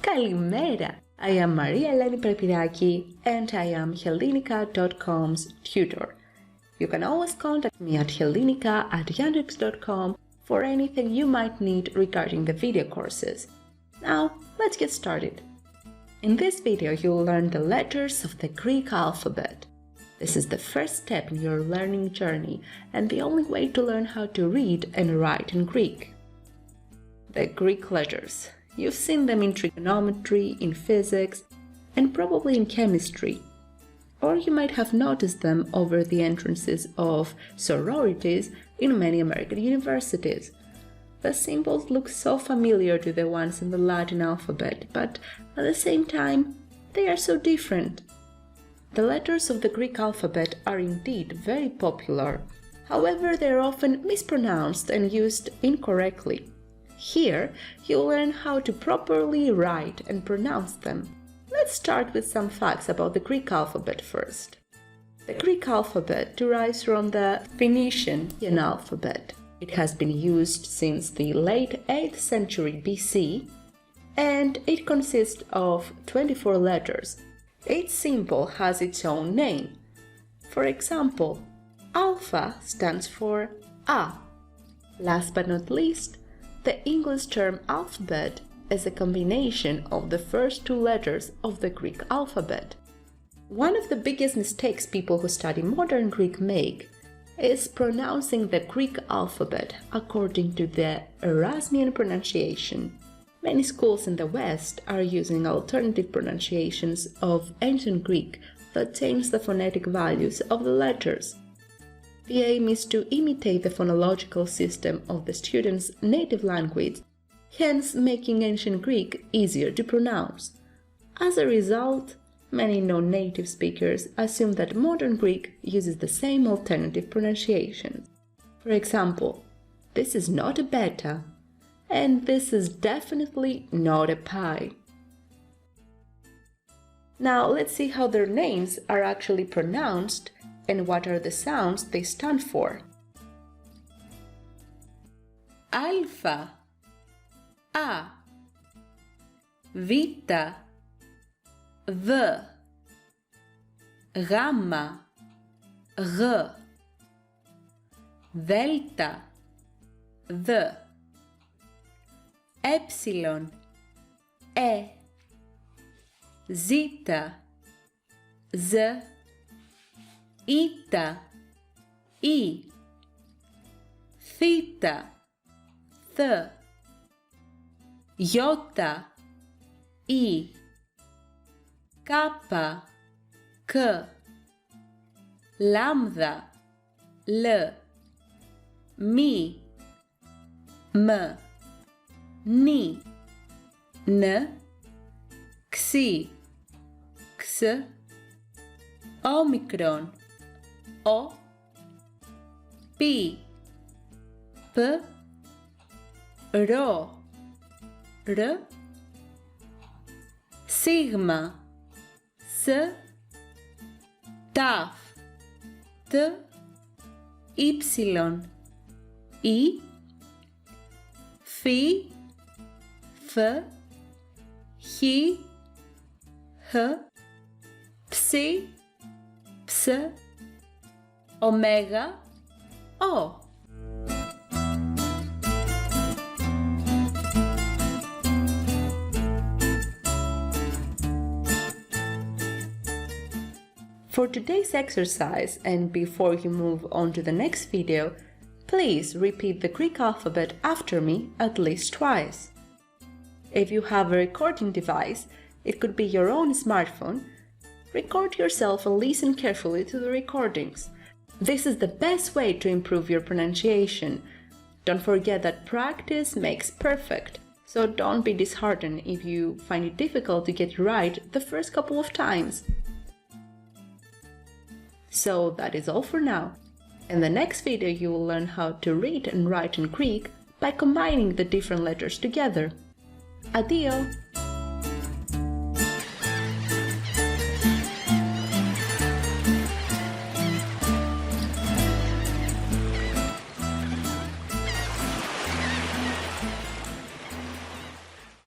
Kalimera! I am Maria Eleni Prepiraki and I am Hellinica.com's tutor. You can always contact me at hellinica@yandex.com for anything you might need regarding the video courses. Now, let's get started. In this video, you'll learn the letters of the Greek alphabet. This is the first step in your learning journey and the only way to learn how to read and write in Greek. The Greek letters. You've seen them in trigonometry, in physics, and probably in chemistry. Or you might have noticed them over the entrances of sororities in many American universities. The symbols look so familiar to the ones in the Latin alphabet, but at the same time, they are so different. The letters of the Greek alphabet are indeed very popular. However, they are often mispronounced and used incorrectly. Here, you'll learn how to properly write and pronounce them. Let's start with some facts about the Greek alphabet first. The Greek alphabet derives from the Phoenician alphabet. It has been used since the late 8th century BC, and it consists of 24 letters. Each symbol has its own name. For example, alpha stands for A. Last but not least, the English term alphabet is a combination of the first two letters of the Greek alphabet. One of the biggest mistakes people who study modern Greek make is pronouncing the Greek alphabet according to the Erasmian pronunciation. Many schools in the West are using alternative pronunciations of ancient Greek that change the phonetic values of the letters. The aim is to imitate the phonological system of the student's native language, hence making ancient Greek easier to pronounce. As a result, many non-native speakers assume that modern Greek uses the same alternative pronunciation. For example, this is not a beta, and this is definitely not a pi. Now let's see how their names are actually pronounced and what are the sounds they stand for. Alpha, A, Vita, V, Gamma, G, Delta, D, Epsilon, E, Zeta, Z, Eta, I, Theta, Th, Iota, I, Kappa, K, Lambda, L, Mi, M, Ni, N, Xi, X, Omicron, O, Pi, P, Rho, R, Sigma, S, Taf, T, Y, I, Phi, F, Chi, H, Psi, Ps, Omega, O. For today's exercise, and before you move on to the next video, please repeat the Greek alphabet after me at least twice. If you have a recording device, it could be your own smartphone, record yourself and listen carefully to the recordings. This is the best way to improve your pronunciation. Don't forget that practice makes perfect, so don't be disheartened if you find it difficult to get it right the first couple of times. So that is all for now. In the next video you will learn how to read and write in Greek by combining the different letters together. Addio!